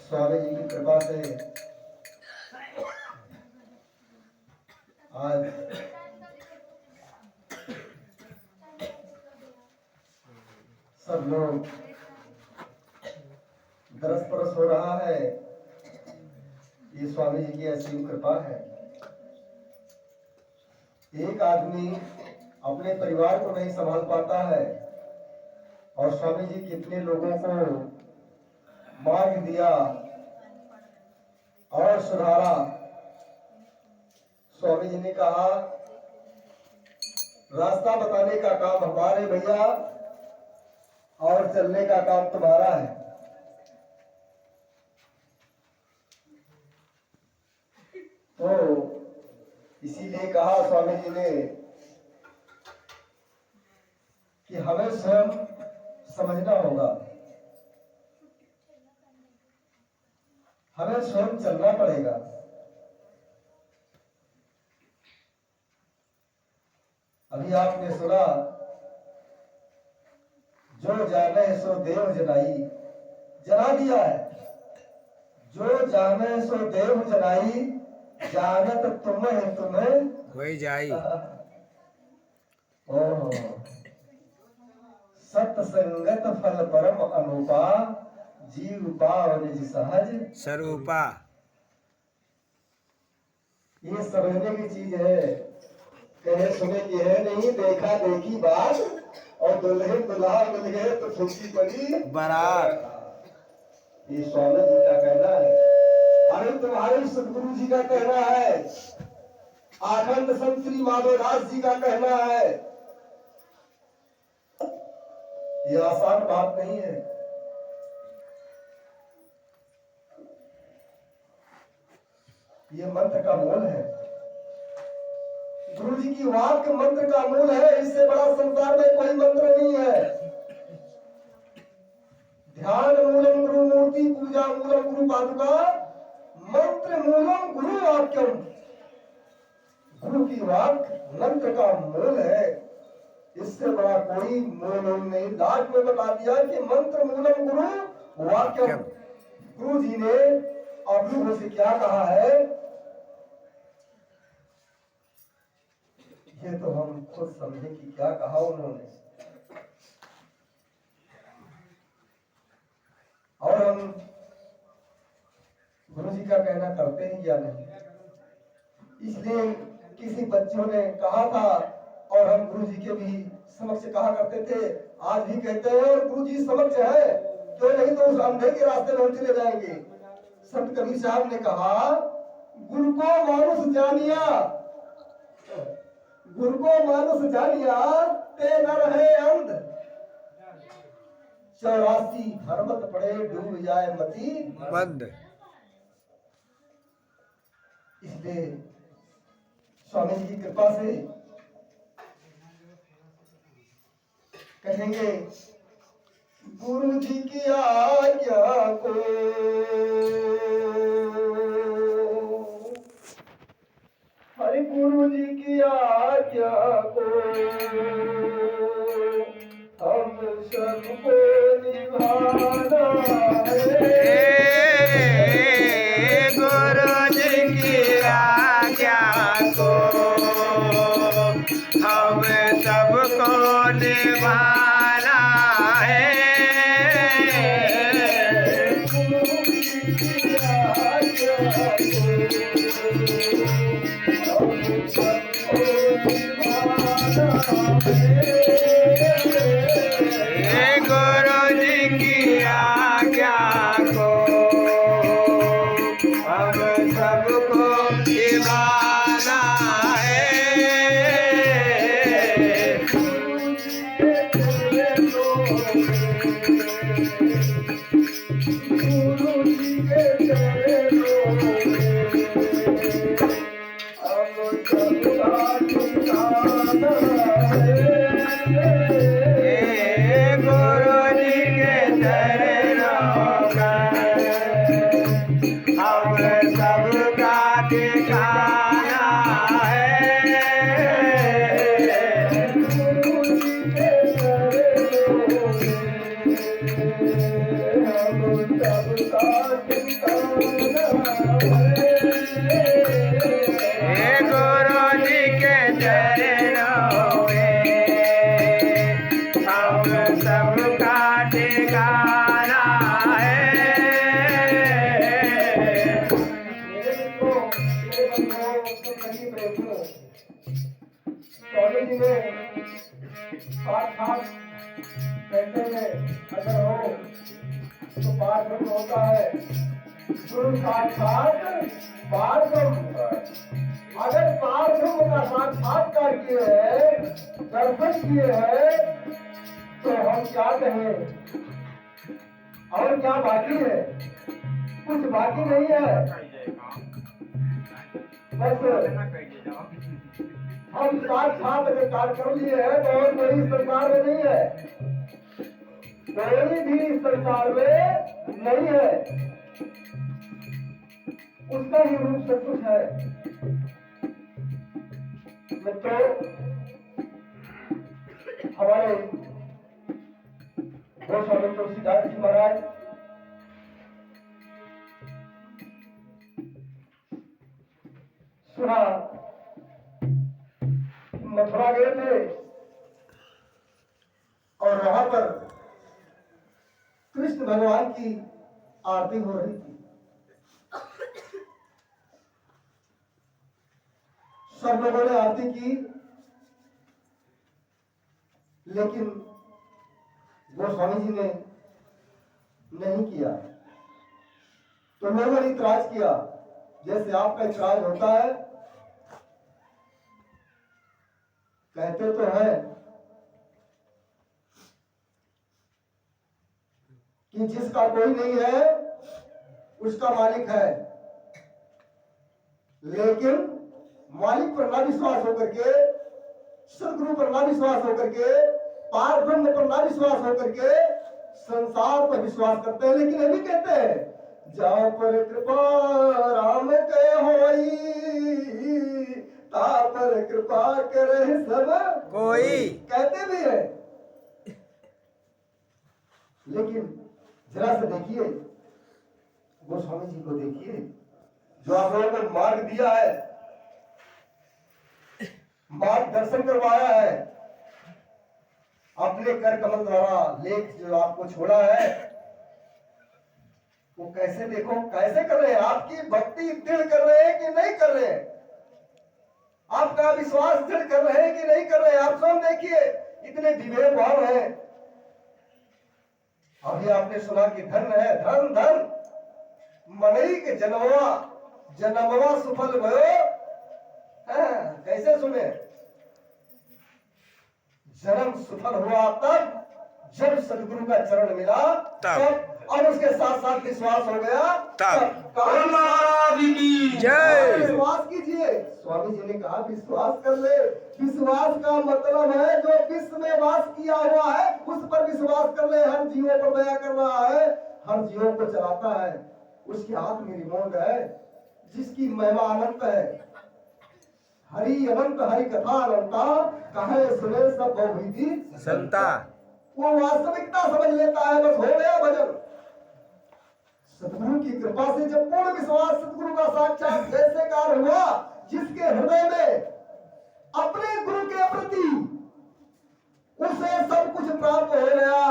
स्वामी जी की कृपा से आज सब लोग दरस परस हो रहा है। ये स्वामी जी की ऐसी कृपा है। एक आदमी अपने परिवार को नहीं संभाल पाता है और स्वामी जी कितने लोगों को मार्ग दिया और सुधारा। स्वामी जी ने कहा रास्ता बताने का काम हमारे भैया और चलने का काम तुम्हारा है। तो इसीलिए कहा स्वामी जी ने कि हमें स्वयं समझना होगा, हमें स्वयं चलना पड़ेगा। अभी आपने सुना जो जाने सो देव जनाई, जना दिया है। जो जाने सो देव जनाई, जानत तुम्हें वही जाई। ओह सत्संगत फल परम अनुपा, जीव पाव निज सहज स्वरूपा। ये समझने की चीज है, कहे सुने की है नहीं। देखा देखी बात और दुल्हे दुल्हा मिल गए तो खुशी पड़ी बारात। ये स्वामी जी का कहना है। अरे तुम्हारे सदगुरु जी का कहना है, आखंड संत श्री माधवदास जी का कहना है। ये आसान बात नहीं है। ये मंत्र का मूल है। गुरु जी की वाक्य मंत्र का मूल है। इससे बड़ा संसार में कोई मंत्र नहीं है। ध्यान मूलम गुरु मूर्ति, पूजा मूलम गुरु पादुका, मंत्र मूलम गुरु वाक्यम। गुरु की वाक्य मंत्र का मूल है। इससे बड़ा कोई मूल नहीं। लास्ट में बता दिया कि मंत्र मूलम गुरु वाक्यम। गुरु जी ने अभिभव से क्या कहा है, ये तो हम खुद समझे कि क्या कहा उन्होंने। और हम गुरु जी का कहना करते हैं या नहीं। इसलिए किसी बच्चों ने कहा था और हम गुरु जी के भी समक्ष कहा करते थे, आज भी कहते हैं और गुरु जी समक्ष है, क्यों नहीं तो उस अंधे के रास्ते में हम चले जाएंगे। संत कबीर साहब ने कहा गुरु को मानुष जानिया, गुरु को मानुष जानिया ते नर है अंध, 84 हरमत पड़े डूब जाए मती बंद। इसलिए स्वामी जी की कृपा से कहेंगे गुरु जी की आज्ञा को, हरि गुरु जी की आज्ञा को हम सबको निभाना है। गुरु जी की आज्ञा को हम सबको निभाना है। गुरु जी की आज्ञा को हम सबको निभाना है। हम सबका हे गुरु जी के चरणों में हम सबका ठिकाना है। मेरे मित्रों, मेरे बंधुओं, तुम सभी प्रेमियों, स्वामी जी ने साक्षात कहते हैं अगर हो तो पार ब्रह्म होता है। गुरु साक्षात पार ब्रह्म। अगर पार ब्रह्म का साक्षात्कार किए हैं, दर्शन किए हैं, तो हम क्या कहें? और क्या बाकी है? कुछ बाकी नहीं है। बस हम साक्षात अगर कार्य कर लिए हैं तो और कोई इस संसार में नहीं है, कोई भी इस संसार में नहीं है। उसका ही रूप सब कुछ है। मित्रों, हमारे गोस्वामी तुलसीदास जी महाराज सुना मथुरा गए थे और वहां पर कृष्ण भगवान की आरती हो रही थी। सब लोगों ने आरती की, लेकिन गोस्वामी जी ने नहीं किया। तो लोगों ने इतराज किया, जैसे आपका इतराज होता है। कहते तो है कि जिसका कोई नहीं है उसका मालिक है, लेकिन मालिक पर ना विश्वास होकर के, सदगुरु पर ना विश्वास होकर के, पार ब्रह्म पर ना विश्वास होकर के संसार पर विश्वास करते हैं। लेकिन ये भी कहते हैं, जाओ पर कृपा राम के होई, ता पर कृपा करे सब कोई। कहते भी है। लेकिन जरा से देखिए, गोस्वामी जी को देखिए, जो आप लोगों को मार्ग दिया है, मार्ग दर्शन करवाया है, अपने कर कमल द्वारा लेख जो आपको छोड़ा है, वो कैसे देखो, कैसे कर रहे हैं? आपकी भक्ति दृढ़ कर रहे हैं कि नहीं कर रहे हैं? आपका विश्वास दृढ़ कर रहे हैं कि नहीं कर रहे हैं? आप स्वयं देखिए, इतने विवेक भाव है। अभी आपने सुना कि धन है, धन धन मनई के जन्मवा जन्मवा सुफल भयो। कैसे सुने? जन्म सफल हुआ तब जब सदगुरु का चरण मिला तब, और उसके साथ साथ विश्वास हो गया तब। जय। विश्वास कीजिए। स्वामी जी ने कहा विश्वास कर ले। विश्वास का मतलब है जो विश्व में वास किया हुआ है उस पर विश्वास कर ले। हर जीवों पर दया कर रहा है, हर जीवों को चलाता है, उसके हाथ में रिमोट है, जिसकी महिमा अनंत है। हरि अनंत हरि कथा अनंता, कहे सुने सब बहुविधि संता। वो वास्तविकता समझ लेता है, बस हो गया भजन। सतगुरु की कृपा से जब पूर्ण विश्वास सतगुरु का साक्षात कैसे कार्य हुआ, जिसके हृदय में अपने गुरु के प्रति उसे सब कुछ प्राप्त हो गया,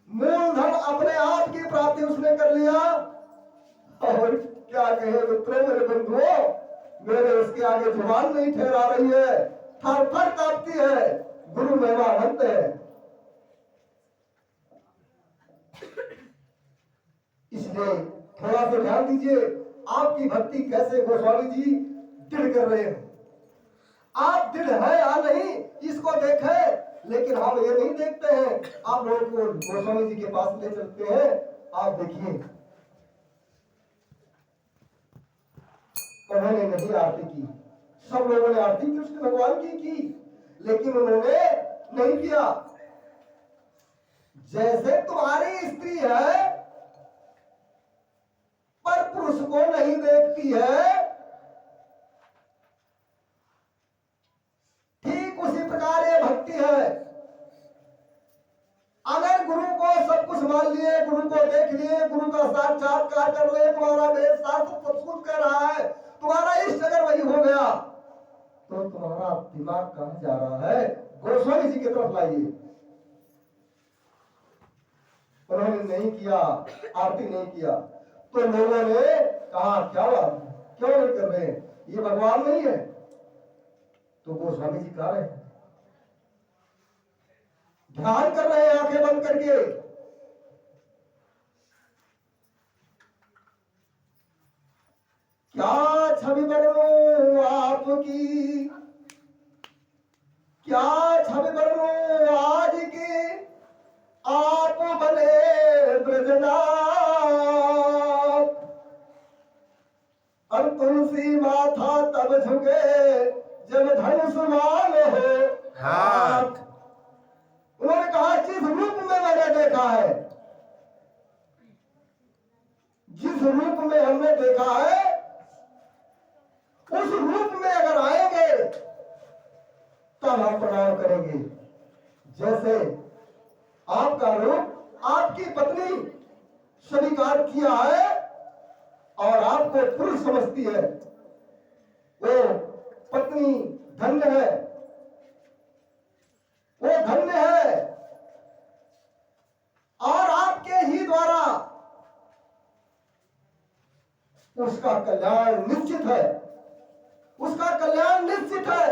मूलधन अपने आप की प्राप्ति उसने कर लिया। और क्या कहे मित्रों, मेरे बंधुओं, मेरे उसके आगे जुबान नहीं ठहरा रही है, थर थर कांपती है। गुरु महिमा अनंत है। इसलिए थोड़ा सा ध्यान दीजिए, आपकी भक्ति कैसे गोस्वामी जी दृढ़ कर रहे हैं। आप दृढ़ है या नहीं इसको देखें, लेकिन हम ये नहीं देखते हैं। आप लोगों को गोस्वामी जी के पास ले चलते हैं। आप देखिए, उन्होंने नहीं आरती की, सब लोगों ने आरती कृष्ण भगवान की, लेकिन उन्होंने नहीं किया। जैसे तुम्हारी स्त्री है पर पुरुष को नहीं देखती है, ठीक उसी प्रकार ये भक्ति है। अगर गुरु को सब कुछ मान लिए, गुरु को देख लिए, गुरु का साथ साक्षात्कार कर ले, तुम्हारा वेद शास्त्र सब कुछ कह रहा है, तुम्हारा इष्ट अगर वही हो गया तो तुम्हारा दिमाग कहां जा रहा है? गोस्वामी जी की तरफ लाइए। उन्होंने नहीं किया, आरती नहीं किया, तो लोगों ने कहा क्या बात, क्यों नहीं कर रहे, ये भगवान नहीं है? तो गोस्वामी जी कह रहे हैं, ध्यान कर रहे हैं आंखें बंद करके। क्या छवि बनूं आपकी, क्या छवि बनूं आज की, आप बने ब्रजनाथ। और तुलसी माथा तब झुके जब धनुष मान हो हाथ। उन्होंने कहा जिस रूप में मैंने देखा है, जिस रूप में हमने देखा है, उस रूप में अगर आएंगे तब हम प्रणाम करेंगे। जैसे आपका रूप आपकी पत्नी स्वीकार किया है और आपको पुरुष समझती है, वो पत्नी धन्य है, वो धन्य है। और आपके ही द्वारा उसका कल्याण निश्चित है, उसका कल्याण निश्चित है।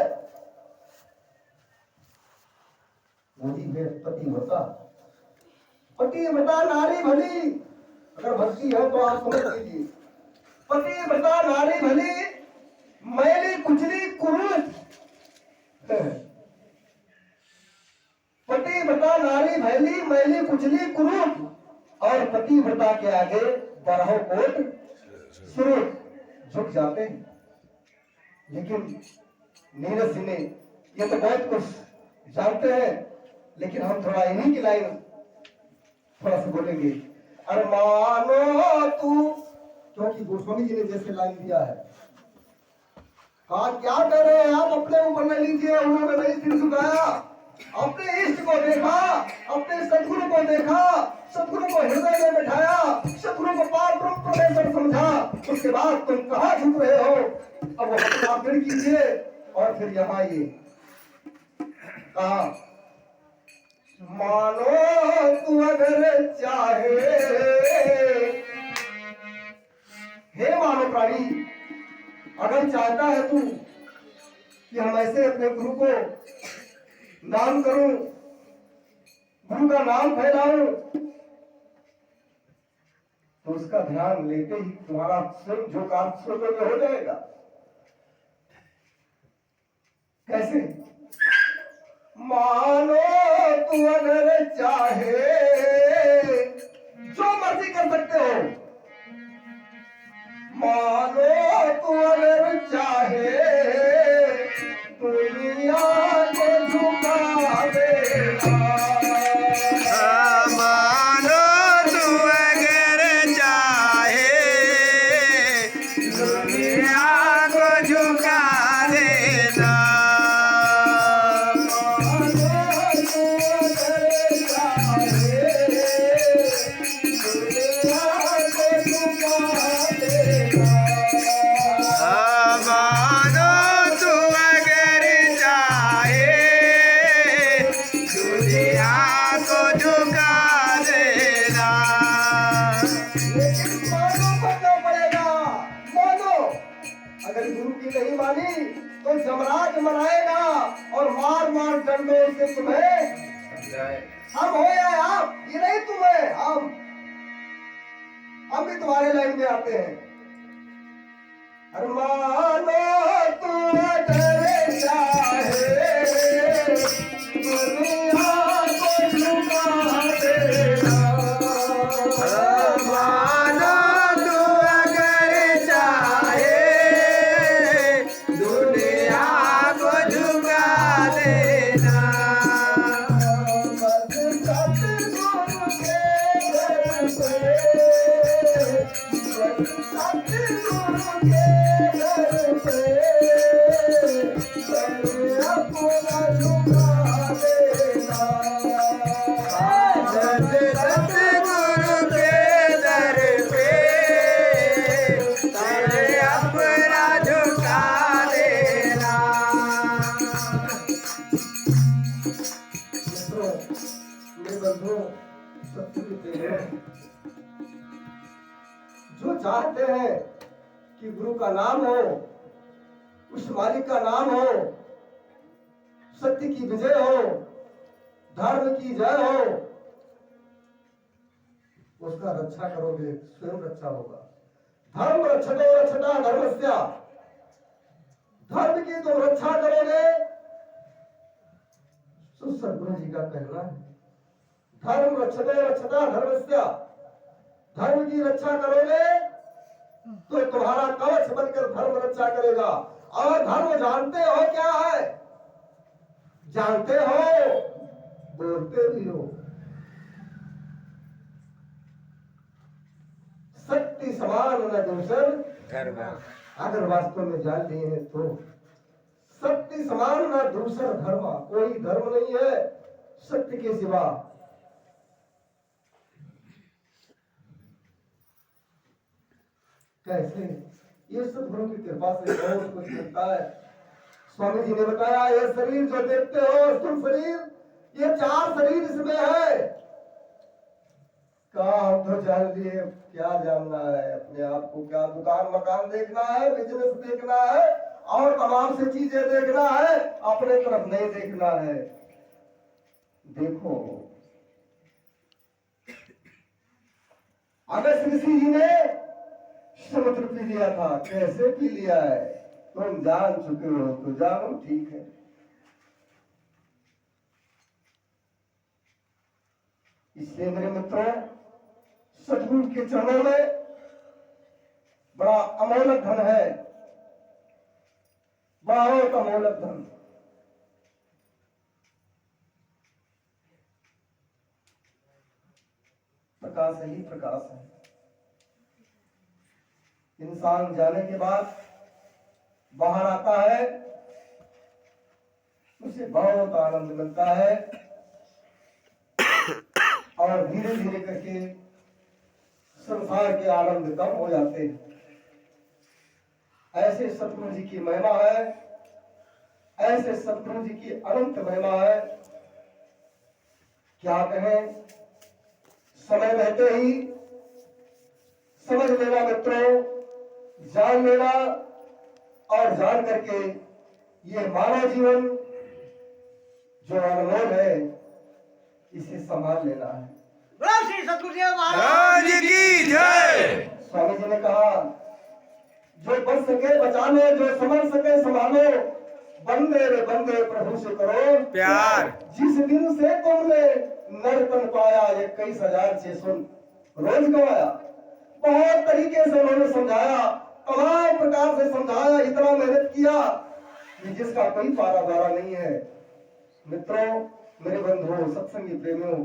वही है पतिव्रता। पतिव्रता नारी भली, अगर भक्ति है तो आप समझ लीजिए, पतिव्रता नारी भली, मैली कुचली कुरूप। पतिव्रता नारी भली, मैली कुचली कुरूप। और पतिव्रता के आगे 12 कोट स्वरूप झुक जाते हैं। लेकिन नीरज सिंह ने ये तो बहुत कुछ जानते हैं, लेकिन हम थोड़ा इन्हीं की लाइन थोड़ा सा बोलेंगे। अरे मानो तू, क्योंकि गोस्वामी जी ने जैसे लाइन दिया है, कहा क्या कर रहे हैं आप, अपने ऊपर ले लीजिए। उन्होंने नहीं सिर झुकाया, अपने इष्ट को देखा, अपने सदगुरु को देखा, सदगुरु को हृदय में बैठाया, सदगुरु को पार ब्रह्म परमेश्वर समझा। उसके बाद तुम कहाँ झुक रहे हो? अब वो आप फिर कीजिए और फिर यहाँ आइए। कहा मानो तू अगर चाहे, हे मानो प्राणी, अगर चाहता है तू कि हम ऐसे अपने गुरु को नाम करूं, गुरु का नाम फैलाऊं, तो उसका ध्यान लेते ही तुम्हारा स्वयं जो काम स्वतः हो जाएगा। कैसे? मानो तू अगर चाहे, जो मर्जी कर सकते हो। मानो तू अगर चाहे, दुनिया को झुका देगा। मानो तू अगर चाहे, दुनिया को झुका देना। नहीं मानी तो जमराज मनाएगा और मार मार डंडों से तुम्हें, हम हो या आप, ये नहीं तुम्हें, हम भी तुम्हारे लाइन में आते हैं। अरे मानो तू अगर चाहे, दुनिया को झुका देगा। चाहते हैं कि गुरु का नाम हो, उस मालिक का नाम हो, सत्य की विजय हो, धर्म की जय हो, उसका रक्षा करोगे स्वयं रक्षा होगा। धर्म रक्षतो रक्षता धर्मस्य, धर्म की तुम रक्षा करोगे, सदगुरु जी का कहना है। धर्म रक्षतो रक्षता धर्मस्य, धर्म की रक्षा करोगे तो तुम्हारा कवच बनकर धर्म रक्षा करेगा। और धर्म जानते हो क्या है? जानते हो, बोलते भी हो। शक्ति समान न दूसर धर्म। अगर वास्तव में जान लिए हैं तो शक्ति समान न दूसर धर्म, कोई धर्म नहीं है सत्य के सिवा। कैसे? ये सद्गुरु की कृपा से बहुत कुछ मिलता है। स्वामी जी ने बताया, ये शरीर जो देखते हो स्थूल शरीर, ये 4 शरीर इसमें है। कहा हम तो जान लिए, क्या जानना है अपने आप को? क्या दुकान मकान देखना है, बिजनेस देखना है और तमाम से चीजें देखना है, अपने तरफ नहीं देखना है। देखो अगस्त ऋषि जी ने समुद्र पी लिया था। कैसे पी लिया है? तुम जान चुके हो तो जानो, ठीक है। इसलिए मेरे मित्रों, सतगुरु के चरणों में बड़ा अमोलक धन है, बहुत अमोलक धन। प्रकाश ही प्रकाश है। इंसान जाने के बाद बाहर आता है, उसे बहुत आनंद मिलता है और धीरे धीरे करके संसार के आनंद कम हो जाते हैं। ऐसे सतगुरु जी की महिमा है, ऐसे सतगुरु जी की अनंत महिमा है। क्या कहें? समय रहते ही समझ लेना मित्रों, जान लेना और जान करके ये मानव जीवन जो अनमोल है, इसे संभाल लेना है। श्री सतगुरु देव महाराज की जय। स्वामी जी ने कहा, जो बच सके बचा लो, जो समझ सके संभालो, बंदे रे बंदे प्रभु से करो प्यार। जिस दिन से तुमने नरपन पाया 21,600 रोज गवाया। बहुत तरीके से उन्होंने समझाया, तमाम प्रकार से समझाया, इतना मेहनत किया कि जिसका कोई पारा दारा नहीं है। मित्रों, मेरे बंधुओं, सत्संगी प्रेमियों,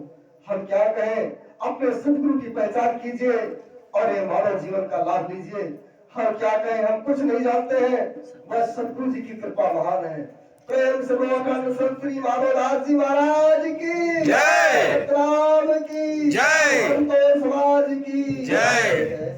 हम क्या कहें? अपने सतगुरु की पहचान कीजिए और ये मानव जीवन का लाभ लीजिए। हम क्या कहें? हम कुछ नहीं जानते हैं, बस सतगुरु जी की कृपा महान है। प्रेम से बोलो अखंड संत श्री माधोदास जी महाराज की जय। राम की जय। संतोष समाज की जय।